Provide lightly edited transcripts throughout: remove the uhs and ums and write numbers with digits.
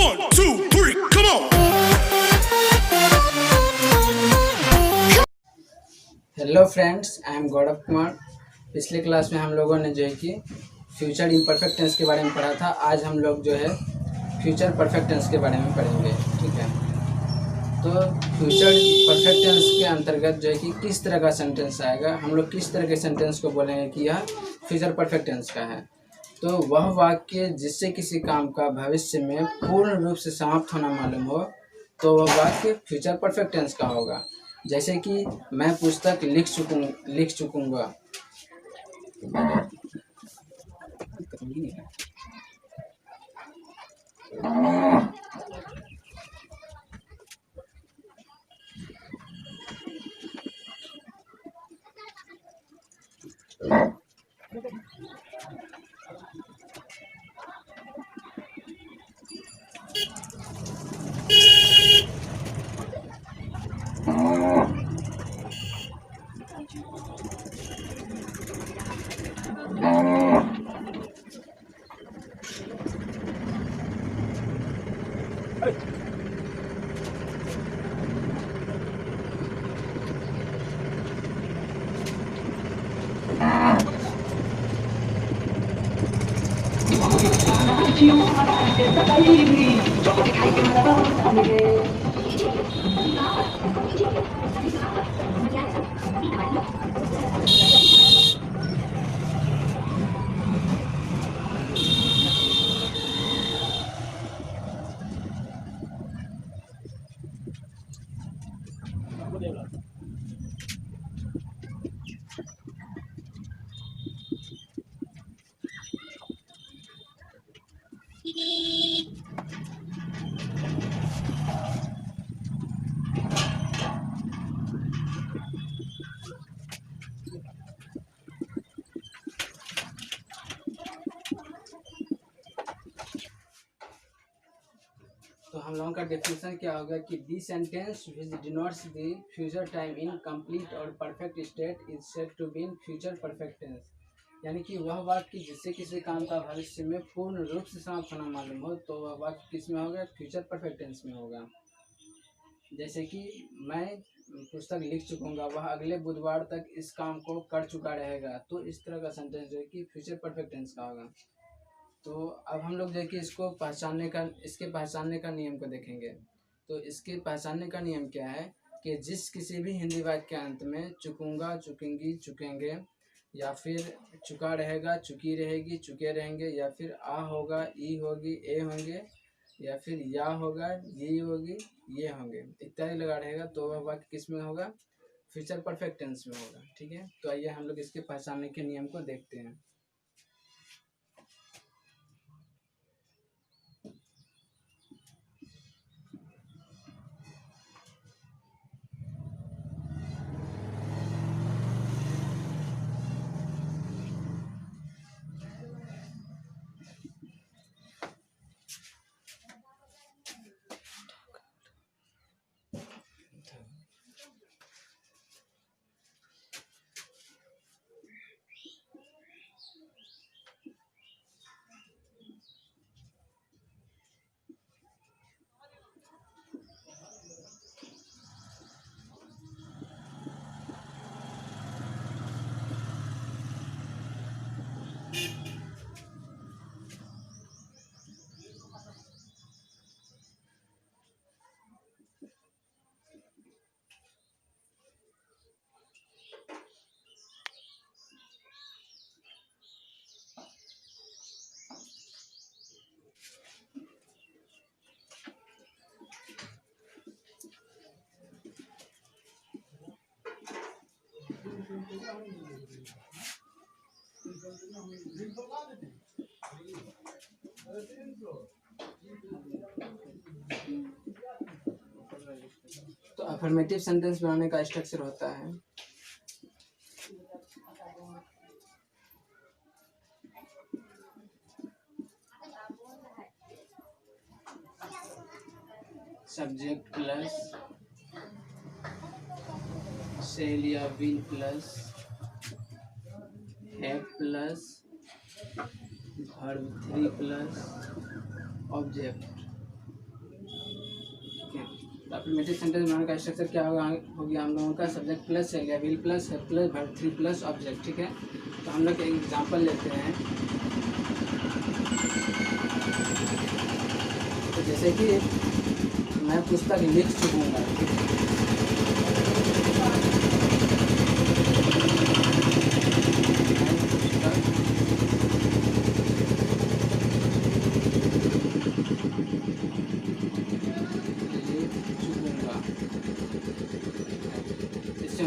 1, 2, 3, come on! Hello friends, I am Gaurav Kumar. पिछले class में हम लोगों ने जो है कि फ्यूचर इम्परफेक्ट टेंस के बारे में पढ़ा था। आज हम लोग जो है फ्यूचर परफेक्ट टेंस के बारे में पढ़ेंगे। ठीक है, तो फ्यूचर परफेक्ट टेंस के अंतर्गत जो है कि किस तरह का सेंटेंस आएगा, हम लोग किस तरह के सेंटेंस को बोलेंगे कि यह फ्यूचर परफेक्ट टेंस का है। तो वह वाक्य जिससे किसी काम का भविष्य में पूर्ण रूप से समाप्त होना मालूम हो, तो वह वाक्य फ्यूचर परफेक्ट टेंस का होगा। जैसे कि मैं पुस्तक लिख चुकूंगा। तो हम लोगों का डेफिनेशन क्या होगा कि the sentence which denotes the future time in complete और perfect state is said to be in future perfect tense. यानी कि वह वाक्य जिससे किसी काम का भविष्य में पूर्ण रूप से समाप्त होना मालूम हो, तो वह वाक्य किस में होगा? फ्यूचर परफेक्ट टेंस में होगा। जैसे कि मैं पुस्तक लिख चुकूंगा, वह अगले बुधवार तक इस काम को कर चुका रहेगा। तो इस तरह का सेंटेंस जो है कि फ्यूचर परफेक्ट टेंस का होगा। तो अब हम लोग देखिए इसके पहचानने का नियम को देखेंगे। तो इसके पहचानने का नियम क्या है कि जिस किसी भी हिंदी वाक्य के अंत में चुकूंगा, चुकेंगी, चुकेंगे, या फिर चुका रहेगा, चुकी रहेगी, चुके रहेंगे, या फिर आ होगा, ई होगी, ए होंगे, या फिर या होगा, ये होगी, ये होंगे इत्यादि लगा रहेगा, तो वह वाक्य किस में होगा? फ्यूचर परफेक्ट टेंस में होगा। ठीक है, तो आइए हम लोग इसके पहचानने के नियम को देखते हैं। तो अफर्मेटिव सेंटेंस बनाने का स्ट्रक्चर होता है सब्जेक्ट प्लस सेल या will plus have plus verb 3 plus object. Affirmative sentence बनाने का स्ट्रक्चर क्या होगा, हो गया हम लोगों का सब्जेक्ट प्लस है, विल प्लस है प्लस वर्ब 3 प्लस ऑब्जेक्ट। ठीक है, तो हम लोग एक एग्जाम्पल लेते हैं। तो जैसे कि मैं पुस्तक लिख चुकूँगा, ठीक है,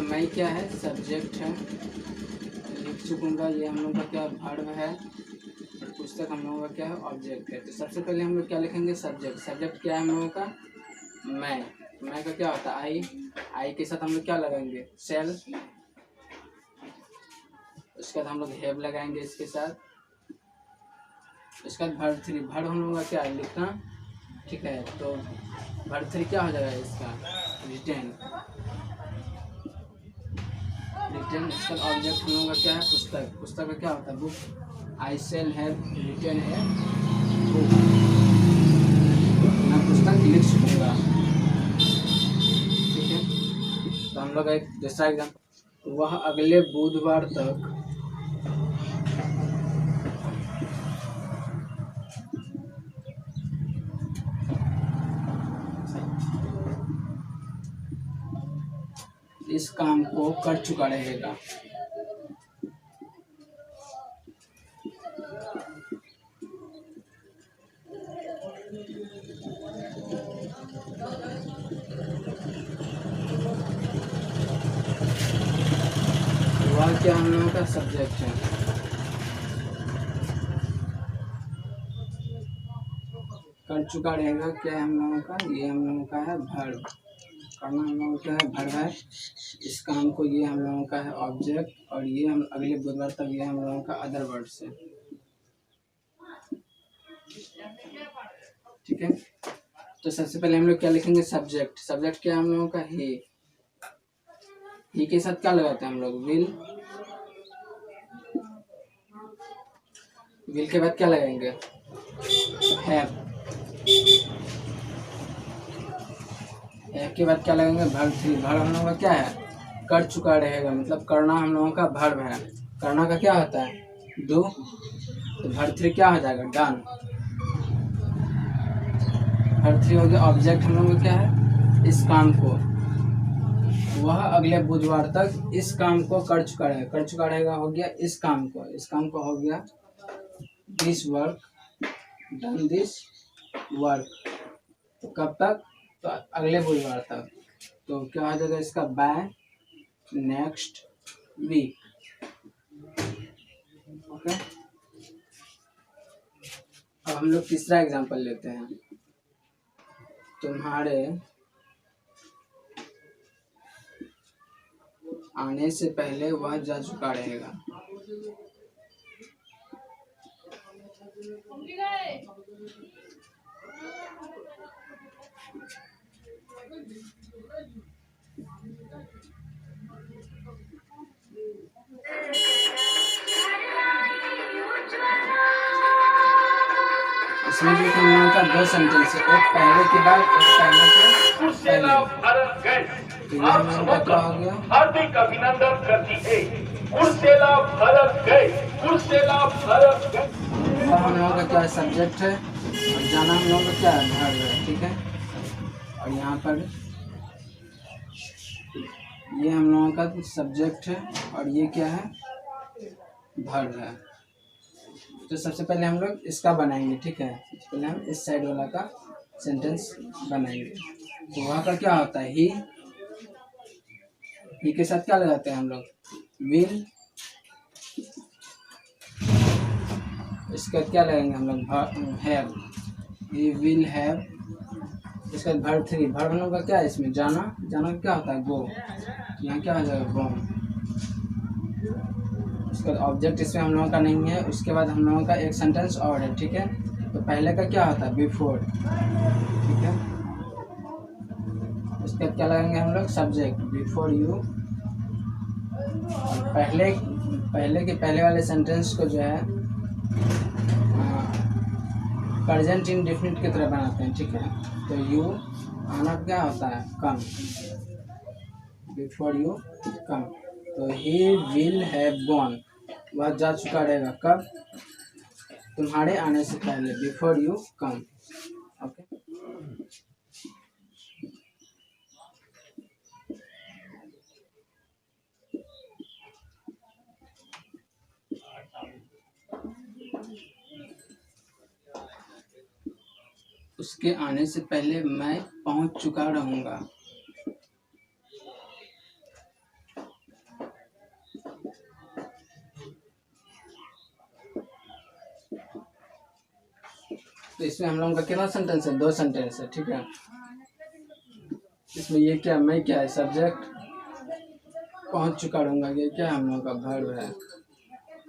मैं क्या है, सब्जेक्ट है, लिख चुकूँगा ये हम लोग का क्या वर्ब है, और पुस्तक हम लोगों का क्या है, ऑब्जेक्ट है। तो सबसे पहले हम लोग क्या लिखेंगे, सब्जेक्ट। सब्जेक्ट क्या है हम लोगों का, मैं का क्या होता है, आई के साथ हम लोग क्या लगाएंगे, सेल। उसके बाद हम लोग हैव लगाएंगे इसके साथ। उसके बाद वर्ब 3, वर्ब हम लोगों का क्या है, लिखना। ठीक है, तो वर्ब 3 क्या हो जाएगा इसका, रिटेन। इसका ऑब्जेक्ट हम लोगों का क्या है, पुस्तक। पुस्तक का क्या होता है, book. I shall have written है बुक, मैं पुस्तक लिख चुकूँगा। ठीक है, तो हम लोग एक दूसरा एग्जाम्पल, वह अगले बुधवार तक इस काम को कर चुका रहेगा। वह क्या हम लोगों का सब्जेक्ट है। कर चुका रहेगा क्या है हम लोगों का, ये हम लोगों का है वर्ब। करना हम लोगों का है वर्ब है। इस काम को ये हम लोगों का है ऑब्जेक्ट, और ये हम अगले बुधवार तक ये हम लोगों का अदर वर्ड्स है। ठीक है, तो सबसे पहले हम लोग क्या लिखेंगे, सब्जेक्ट। सब्जेक्ट क्या हम लोगों का, ही के साथ क्या लगाते हैं हम लोग, विल। विल के बाद क्या लगाएंगे, हैव। के बाद क्या लगेंगे, वर्ब 3। वर्ब हम लोगों का क्या है, कर चुका रहेगा, मतलब करना हम लोगों का वर्ब है। करना का क्या होता है, डू। तो वर्ब 3 क्या हो जाएगा, डन। वर्ब 3 हो गया ऑब्जेक्ट हम लोगों का क्या है, इस काम को। वह अगले बुधवार तक इस काम को कर चुका रहेगा। कर चुका रहेगा हो गया इस काम को। इस काम को हो गया this work, done this work. तो कब तक, तो अगले बुधवार तक। तो क्या हो जाएगा इसका, बाय नेक्स्ट वीक। ओके, अब हम लोग तीसरा एग्जांपल लेते हैं। तुम्हारे आने से पहले वह जा चुका रहेगा। इसमें जो हम लोगों का दो सेंटेंस है, एक पहले के बाद, एक पहले के पहले। तो ये हम लोगों का क्या हो गया, हार्दिक अभिनंदन करती है। कुर्सेला भारत गए, कुर्सेला भारत गए। वह हम लोगों का क्या सब्जेक्ट है, और जाना हम लोगों का क्या है, वर्ब है। ठीक है, और यहाँ पर ये हम लोगों का सब्जेक्ट है, और ये क्या है, वर्ब है। तो सबसे पहले हम लोग इसका बनाएंगे। ठीक है, सबसे पहले हम इस साइड वाला का सेंटेंस बनाएंगे। तो वहाँ पर क्या होता है, ही के साथ क्या लगाते हैं हम लोग, विल। इसके बाद क्या लगाएंगे हम लोग, हैव। He will have. इसके बाद वर्ब 3। वर्ब हम लोग का क्या है इसमें, जाना। जाना क्या होता है, गो। यहाँ क्या हो जाएगा, गो। उसके बाद ऑब्जेक्ट इसमें हम लोगों का नहीं है। उसके बाद हम लोगों का एक सेंटेंस और है। ठीक है, तो पहले का क्या होता है, बिफोर। ठीक है, उसके बाद क्या लगाएंगे हम लोग, सब्जेक्ट, बिफोर यू। और पहले के पहले वाले सेंटेंस को जो है प्रेजेंट इंडेफिनिट की तरह बनाते हैं, ठीक है। तो यू आना क्या होता है, कम, बिफोर यू कम। तो ही विल हैव गॉन, वह जा चुका रहेगा, कब, तुम्हारे आने से पहले, बिफोर यू कम। ओके, उसके आने से पहले मैं पहुंच चुका रहूंगा। तो इसमें हम लोगों का कितना सेंटेंस है, 2 सेंटेंस है, ठीक है। इसमें ये क्या, मैं क्या है, सब्जेक्ट, पहुंच चुका रहूंगा, ये क्या है, हम लोगों का वर्ब है।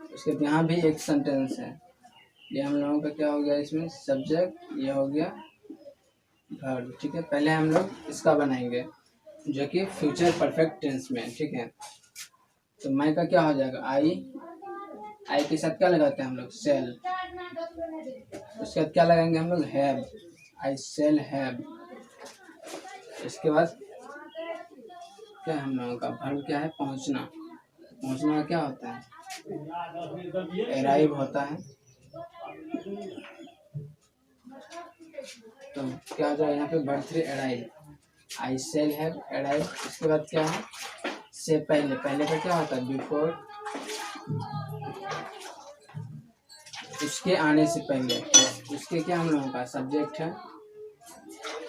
उसके बाद यहाँ भी एक सेंटेंस है, ये हम लोगों का क्या हो गया, इसमें सब्जेक्ट, ये हो गया वर्ब, ठीक है। पहले हम लोग इसका बनाएंगे जो कि फ्यूचर परफेक्ट टेंस में, ठीक है। तो मैं का क्या हो जाएगा, आई के साथ क्या लगाते हैं हम लोग, सेल। उसके बाद क्या लगाएंगे हम लोग, हैव, आई सेल हैव। इसके बाद क्या हम लोगों का वर्ब क्या है, पहुंचना। पहुंचना क्या होता है, अराइव होता है। तो क्या हो जाएगा यहाँ पे, verb 3 arrive, I shall have arrive. इसके बाद क्या है, से पहले, पहले का क्या होता है, बिफोर, उसके आने से पहले। उसके क्या हम लोगों का सब्जेक्ट है,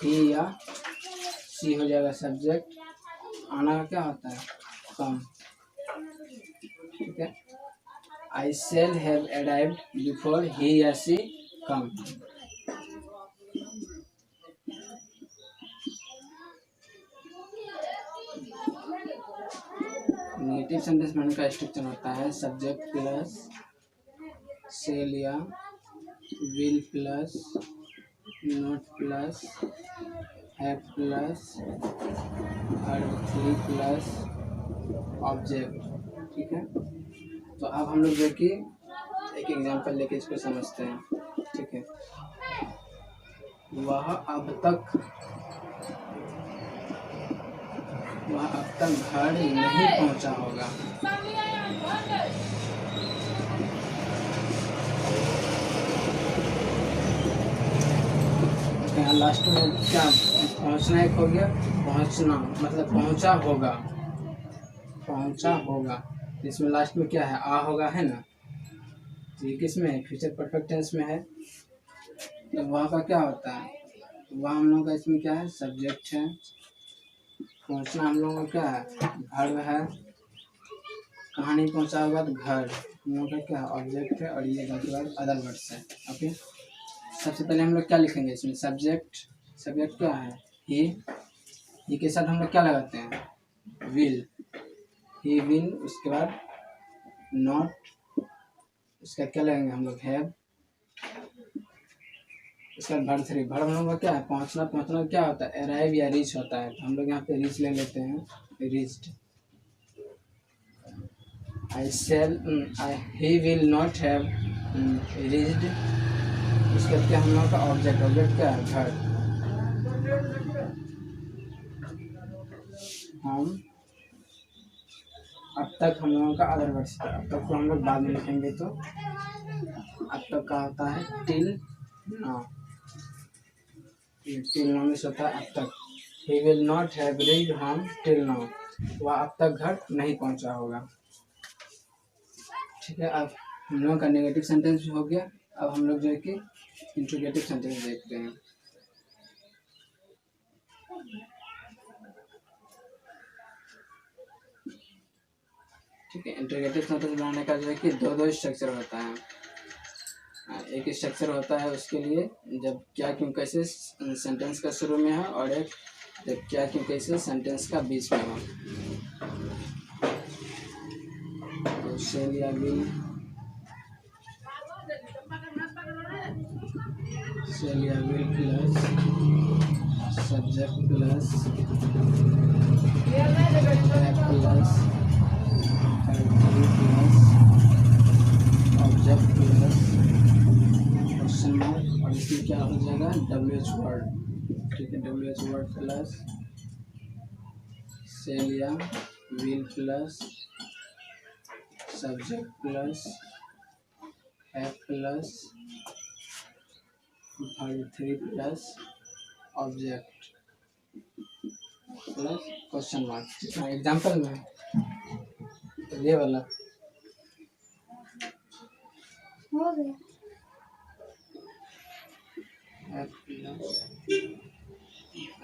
ही या सी हो जाएगा सब्जेक्ट। आना का क्या होता है, कम, ठीक है। I shall have arrived before he या सी कम। नेगेटिव सेंटेंस बनाने का स्ट्रक्चर होता है सब्जेक्ट प्लस सेल या will plus not plus have plus verb 3 plus object, ठीक है। तो अब हम लोग देखिए एक एग्जांपल लेके इसको समझते हैं, ठीक है। वह अब तक घर नहीं पहुंचा होगा। यहाँ लास्ट में क्या, पहुंचना एक हो गया, पहुंचना मतलब पहुंचा होगा, पहुंचा होगा। इसमें लास्ट में क्या है, आ होगा, है ना। तो ये किस में है, फ्यूचर परफेक्ट टेंस में है। तो वहाँ का क्या होता है, वहाँ हम लोगों का इसमें क्या है, सब्जेक्ट है। पहुंचना हम लोगों का क्या है, वर्ब है। कहाँ नहीं पहुंचा होगा, तो घर, हम लोगों का क्या है, ऑब्जेक्ट है। और ये अदर वर्ड्स है, ओके। सबसे पहले हम लोग क्या लिखेंगे इसमें, सब्जेक्ट, सब्जेक्ट क्या है, ही के साथ हम लोग क्या लगाते हैं, विल, ही विल। उसके बाद नॉट, उसके बाद क्या लगाएंगे हम लोग, हैव। उसके बाद वर्ब 3, वर्ब हम लोग का क्या है, पहुंचना। पहुंचना क्या होता है, अराइव या रीच होता है। तो हम लोग यहाँ पे रीच ले लेते हैं, reached. I shall, he will not have reached. उसके बाद क्या हम लोगों का ऑब्जेक्ट, ऑब्जेक्ट क्या है, घर। हम अब तक हम लोगों का अदर वर्ड्स था, अब तक को हम लोग बाद में लिखेंगे। तो अब तक का होता है टिल नाउ, टिल नाउ में होता है अब तक। ही will not have reached home till now, वह अब तक घर नहीं पहुंचा होगा, ठीक है। अब हम लोगों का नेगेटिव सेंटेंस भी हो गया। अब हम लोग जो है कि इंट्रोगेटिव सेंटेंस देखते हैं, ठीक है। इंट्रोगेटिव सेंटेंस बनाने का जो है कि दो स्ट्रक्चर होता है। एक स्ट्रक्चर होता है उसके लिए जब क्या क्यों कैसे सेंटेंस का शुरू में है, और एक जब क्या क्यों कैसे सेंटेंस का बीच में हो। तो शेल या विल, शेल या will plus subject plus plus object plus question mark, और अब इसमें क्या हो जाएगा, WH वर्ड, ठीक है, WH वर्ड प्लस सेल या will plus subject plus have plus verb 3 plus object plus question mark. Example में तो ये वाला हो गया। हैव प्लस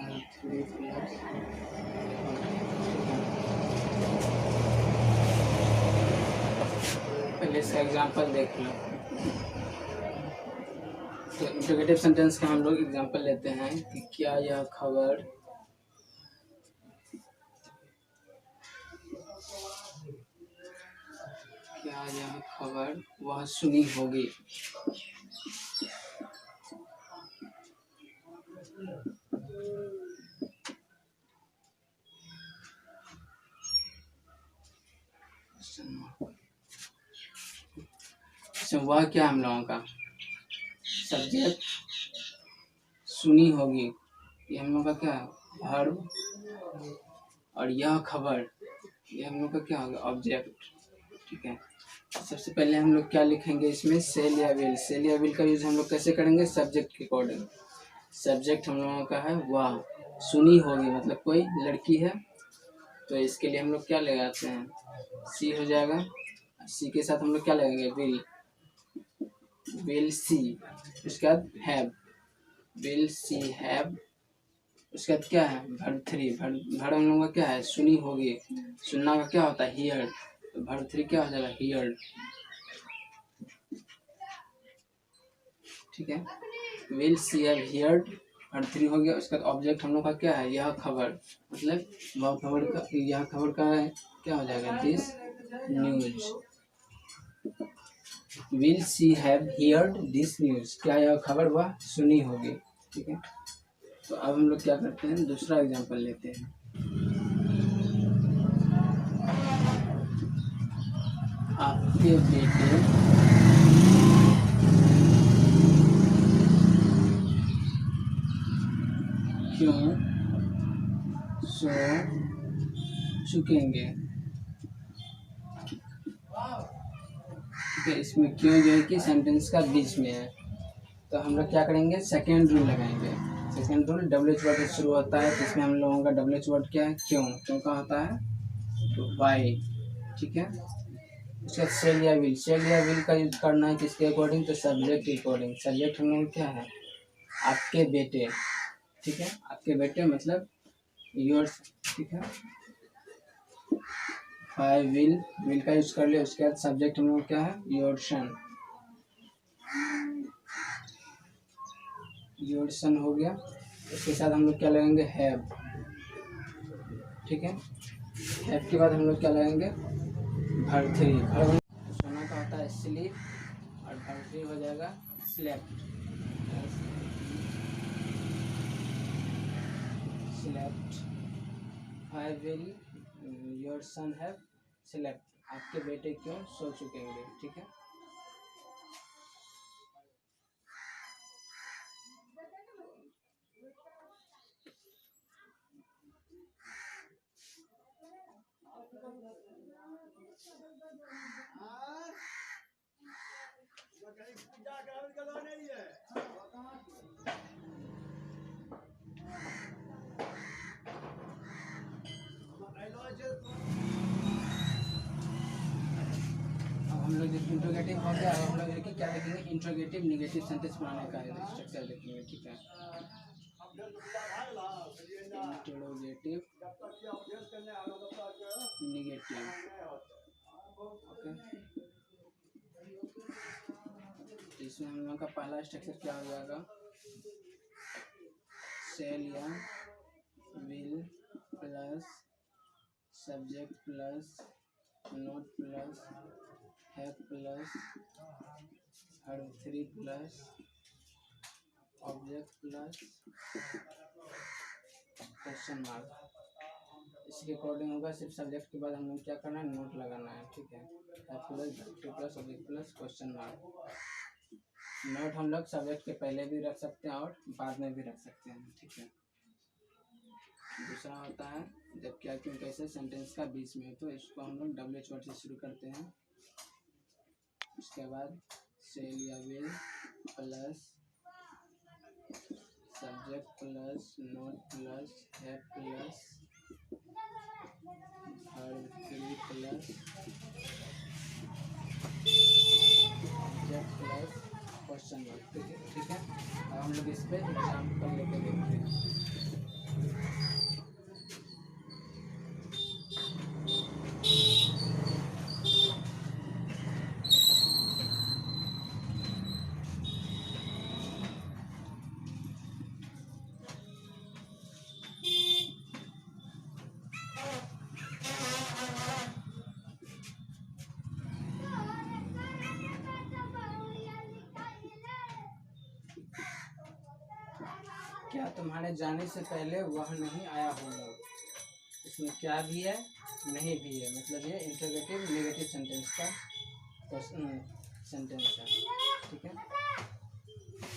वर्ब 3 प्लस पहले इसका एग्जाम्पल देख लो। तो इंटरोगेटिव सेंटेंस का हम लोग एग्जाम्पल लेते हैं कि क्या यह खबर वह सुनी होगी। अच्छा, वह क्या हम लोगों का सब्जेक्ट, सुनी होगी ये हम लोग का क्या है, वर्ब, और यह खबर ये हम लोग का क्या होगा, ऑब्जेक्ट। ठीक है, सबसे पहले हम लोग क्या लिखेंगे इसमें, सेल या विल। सेल या विल का यूज हम लोग कैसे करेंगे, सब्जेक्ट के अकॉर्डिंग। सब्जेक्ट हम लोगों का है वह, सुनी होगी मतलब कोई लड़की है, तो इसके लिए हम लोग क्या लगाते हैं, सी हो जाएगा। सी के साथ हम लोग क्या लगाएंगे, विल, विल सी। उसके बाद हैव, विल सी हैव। उसके बाद क्या है, वर्ब 3। वर्ब हम लोग का क्या है, सुनी होगी। सुनना का क्या होता है, हियर, तो वर्ब 3 क्या हो जाएगा, हियर्ड। ठीक है, will see have heard, verb 3 हो गया। उसका ऑब्जेक्ट हम लोग का क्या है, यह खबर, मतलब वह खबर का, यह खबर का है, क्या हो जाएगा, this news. Will see have heard this news, क्या यह खबर वह सुनी होगी। ठीक है, तो अब हम लोग क्या करते हैं, दूसरा एग्जांपल लेते हैं। आपके बेटे क्यों सो चुकेंगे। ठीक है, इसमें क्यों जो है कि सेंटेंस का बीच में है, तो हम लोग क्या करेंगे, सेकेंड रूल लगाएंगे। सेकेंड रूल WH वर्ड से शुरू होता है, तो इसमें हम लोगों का WH वर्ड क्या है, क्यों। क्यों का होता है तो वाई। ठीक है, उसके बाद सेल या विल। सेल या विल का यूज करना है किसके अकॉर्डिंग, तो सब्जेक्ट के अकॉर्डिंग। सब्जेक्ट हम लोग क्या है, आपके बेटे। ठीक है, आपके बेटे मतलब योर्स। ठीक है, आई विल, विल का यूज कर लिया। उसके बाद सब्जेक्ट हम लोग क्या है, योर सन। योर सन हो गया। उसके साथ हम लोग क्या लगेंगे, हैव। ठीक है, हैव के बाद हम लोग क्या लगेंगे, वर्ब 3। सोना का होता है स्लीप, और वर्ब 3 हो जाएगा slept. Slept, I will your son have slept, आपके बेटे क्यों सो चुकेंगे। ठीक है, अब हम लोग इंट्रोगेटिव हो गया। अब हम लोग देखिए क्या लिखेंगे, इंट्रोगेटिव निगेटिव सेंटेंस बनाने का स्ट्रक्चर लिखेंगे। ठीक है, इंट्रोगेटिव निगेटिव। ओके, इसमें हम लोग का पहला स्ट्रक्चर क्या हो जाएगा, सेल या will plus subject plus note plus have plus verb 3 plus object plus question mark. इसके अकॉर्डिंग होगा, सिर्फ सब्जेक्ट के बाद हम लोग क्या करना है, नोट लगाना है। ठीक है, have plus verb 3 plus object plus question mark. Not हम लोग सब्जेक्ट के पहले भी रख सकते हैं और बाद में भी रख सकते हैं, ठीक है। दूसरा होता है जब क्या क्यों कैसे सेंटेंस का बीच में, तो इसको हम लोग WH वर्ड से शुरू करते हैं। उसके बाद सेल या will plus subject plus note plus have plus verb three plus object plus question word, ठीक है। अब हम लोग इस पे एग्जाम्पल लेके देखते हैं। क्या तुम्हारे जाने से पहले वह नहीं आया होगा। इसमें क्या भी है नहीं भी है, मतलब ये इंटरोगेटिव नेगेटिव सेंटेंस का सेंटेंस है, ठीक है,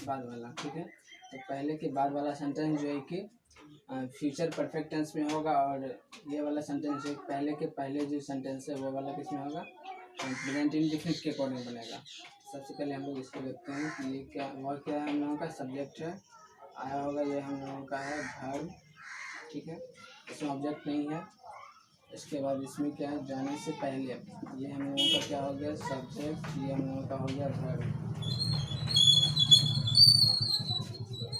बाद वाला, ठीक है। तो पहले के बाद वाला सेंटेंस जो है कि फ्यूचर परफेक्ट टेंस में होगा, और ये वाला सेंटेंस जो पहले के पहले जो सेंटेंस है वो वाला किस में होगा, प्रेजेंट इंडेफिनिट के अकॉर्डिंग बनेगा। सबसे पहले हम लोग इसको देखते हैं कि ये क्या वह क्या है, हम लोगों का सब्जेक्ट है, आया होगा, ये हम लोगों का है वर्ब, ठीक है, इसमें ऑब्जेक्ट नहीं है। इसके बाद इसमें क्या है, जाने से पहले, ये हम लोगों का क्या हो गया सब्जेक्ट, ये हम लोगों का हो गया वर्ब।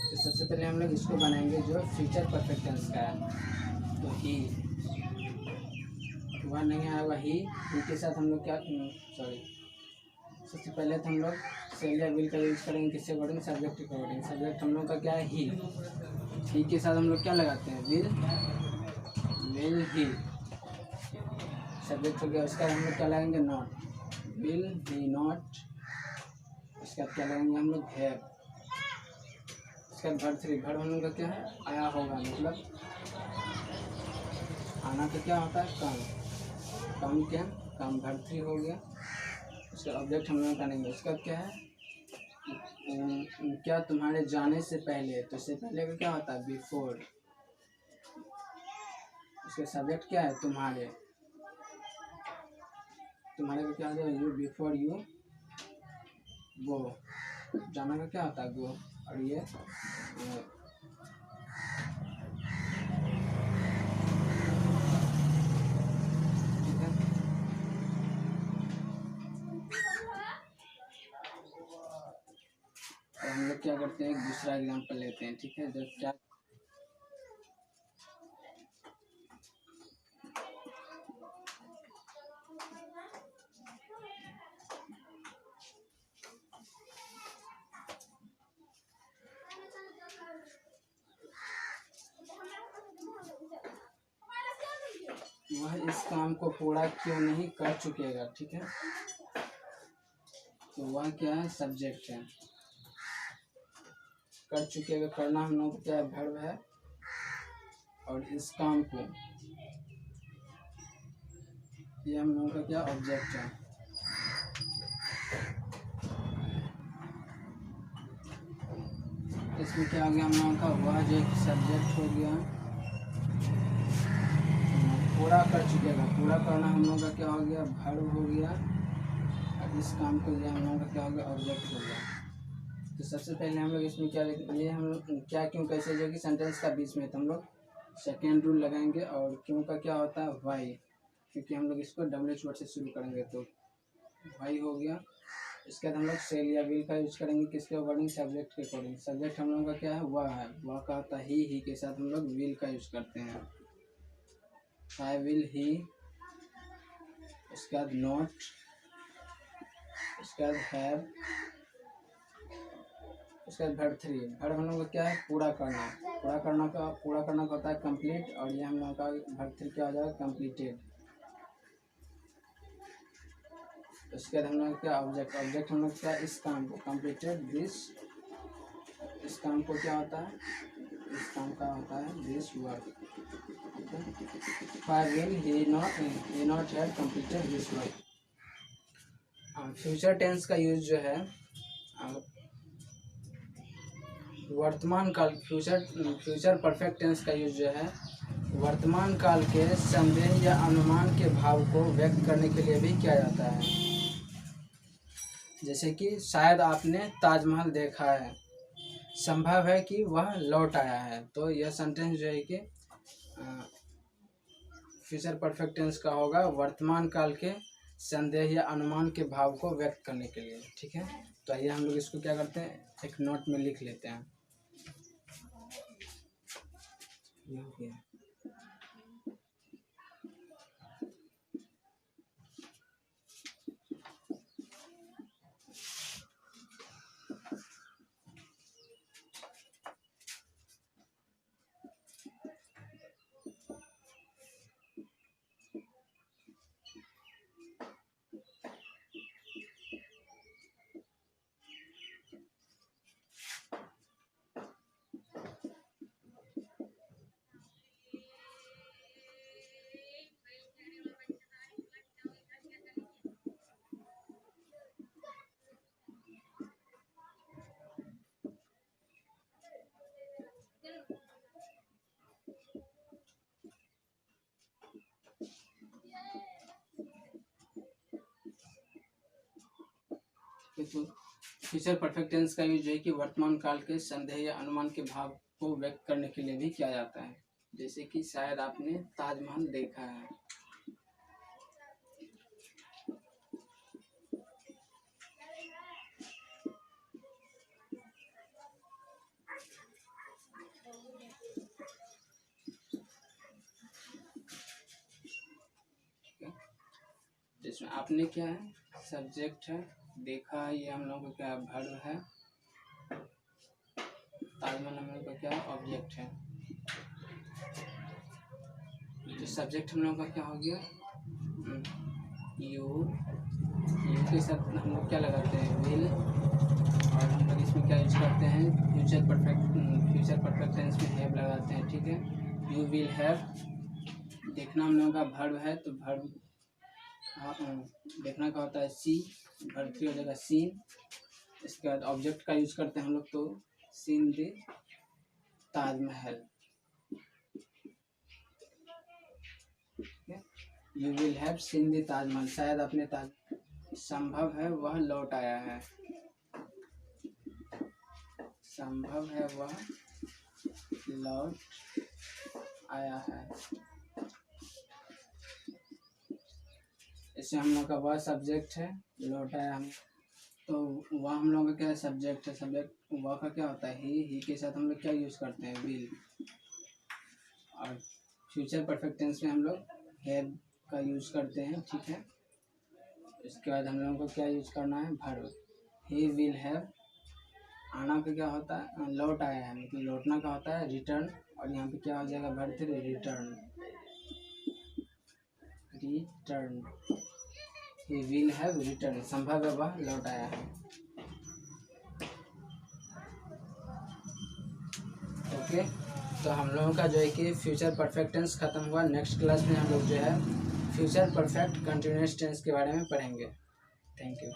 तो सबसे पहले हम लोग इसको बनाएंगे जो फ्यूचर परफेक्ट टेंस का है। तो ही, वह नहीं आया हुआ ही के साथ हम लोग क्या सबसे पहले तो हम लोग सेल या विल का यूज करेंगे, किसके अकॉर्डिंग, सब्जेक्ट के अकॉर्डिंग। सब्जेक्ट हम लोग का क्या है ही के साथ हम लोग क्या लगाते हैं विल ही, सब्जेक्ट हो गया। उसका हम लोग क्या लगाएंगे नॉट, विल ही नॉट। उसके बाद क्या लगाएंगे हम लोग हैव। उसके बाद वर्ब थ्री, वर्ब हम लोग का क्या है आया होगा, मतलब आना तो क्या होता है काम क्या काम, वर्ब थ्री हो गया। उसका ऑब्जेक्ट हम लोगों का नहीं है। उसका क्या है क्या तुम्हारे जाने से पहले, तो इससे पहले का क्या होता है बिफोर। उसका सब्जेक्ट क्या है तुम्हारे का क्या होता है यू, बिफोर यू गो, जाना का क्या होता है गो, और ये हम लोग क्या करते हैं, एक दूसरा एग्जांपल लेते हैं, ठीक है। जब क्या वह इस काम को पूरा क्यों नहीं कर चुकेगा, ठीक है। तो वह क्या है सब्जेक्ट है, कर चुकेगा करना हम लोग क्या है वर्ब है, और इस काम को ये हम लोगों का क्या ऑब्जेक्ट है। इसमें क्या हो गया हम लोगों का वह जो सब्जेक्ट हो गया, पूरा कर चुकेगा, पूरा करना हम लोगों का क्या हो गया वर्ब हो गया, और इस काम को ये हम लोगों का क्या हो गया ऑब्जेक्ट हो गया। तो सबसे पहले हम लोग इसमें क्या ये हम लोग क्या क्यों कैसे जो कि सेंटेंस का बीच में, तो हम लोग सेकेंड रूल लगाएंगे। और क्यों का क्या होता है वाई, क्योंकि हम लोग इसको WH वर्ड से शुरू करेंगे, तो वाई हो गया। इसके बाद हम लोग सेल या विल का यूज करेंगे, किसके अकॉर्डिंग, सब्जेक्ट के अकॉर्डिंग। सब्जेक्ट हम लोगों का क्या है वह है, वह का होता है ही के साथ हम लोग विल का यूज करते हैं, आई विल ही। उसके बाद नॉट, उसके बाद हैव, उसके बाद वर्ब थ्री। वर्ब हम लोग का क्या है पूरा करना, पूरा करना का होता है कंप्लीट, और ये हम लोग का वर्ब थ्री क्या हो जाएगा कंप्लीटेड। उसके बाद हम लोग क्या ऑब्जेक्ट हम लोग क्या इस काम को कंप्लीटेड दिस, इस काम को क्या होता है इस काम का होता है दिस वर्क, ठीक है। I will he not have completed this work. Future tense का यूज जो है वर्तमान काल फ्यूचर परफेक्ट टेंस का यूज जो है वर्तमान काल के संदेह या अनुमान के भाव को व्यक्त करने के लिए भी किया जाता है। जैसे कि शायद आपने ताजमहल देखा है, संभव है कि वह लौट आया है। तो यह सेंटेंस जो है कि फ्यूचर परफेक्ट टेंस का होगा वर्तमान काल के संदेह या अनुमान के भाव को व्यक्त करने के लिए। ठीक है, तो आइए हम लोग इसको क्या करते हैं, एक नोट में लिख लेते हैं। ये हो गया। तो फ्यूचर परफेक्ट टेंस का यूज है कि वर्तमान काल के संदेह या अनुमान के भाव को व्यक्त करने के लिए भी किया जाता है। जैसे कि शायद आपने ताजमहल देखा है। जिसमें आपने क्या है, सब्जेक्ट है, देखा है, ये हम लोगों का क्या वर्ब है, ताजमहल हम लोग का क्या ऑब्जेक्ट है। तो सब्जेक्ट हम लोगों का क्या हो गया, यू के साथ हम लोग क्या लगाते हैं, विल, और हम लोग इसमें क्या यूज करते हैं, फ्यूचर परफेक्ट टेंस में हैव लगाते हैं। ठीक है, यू विल हैव, देखना हम लोगों का वर्ब है, तो वर्ब देखना का होता है सी, वर्ब 3 हो जाएगा सीन। इसके बाद ऑब्जेक्ट का यूज करते हैं हम लोग, तो seen the Taj Mahal. You will have seen the Taj Mahal, शायद अपने संभव है वह लौट आया है, संभव है वह लौट आया है। इससे हम लोग का वह सब्जेक्ट है, लौट आया हम, तो वह हम लोग का क्या सब्जेक्ट है, सब्जेक्ट वह का क्या होता है, ही के साथ हम लोग क्या यूज करते हैं, विल। और फ्यूचर परफेक्ट टेंस में हम लोग हैव का यूज करते हैं। ठीक है, इसके बाद हम लोगों को क्या यूज करना है, वर्ब। ही विल हैव, आना का क्या होता है, लौट आया है, मतलब लौटना का होता है रिटर्न, और यहाँ पे क्या हो जाएगा, verb 3 return. He will have return, संभव है वह लौट आया है। ओके, तो हम लोगों का जो है कि फ्यूचर परफेक्ट टेंस खत्म हुआ। नेक्स्ट क्लास में हम लोग जो है फ्यूचर परफेक्ट कंटिन्यूअस टेंस के बारे में पढ़ेंगे। Thank you.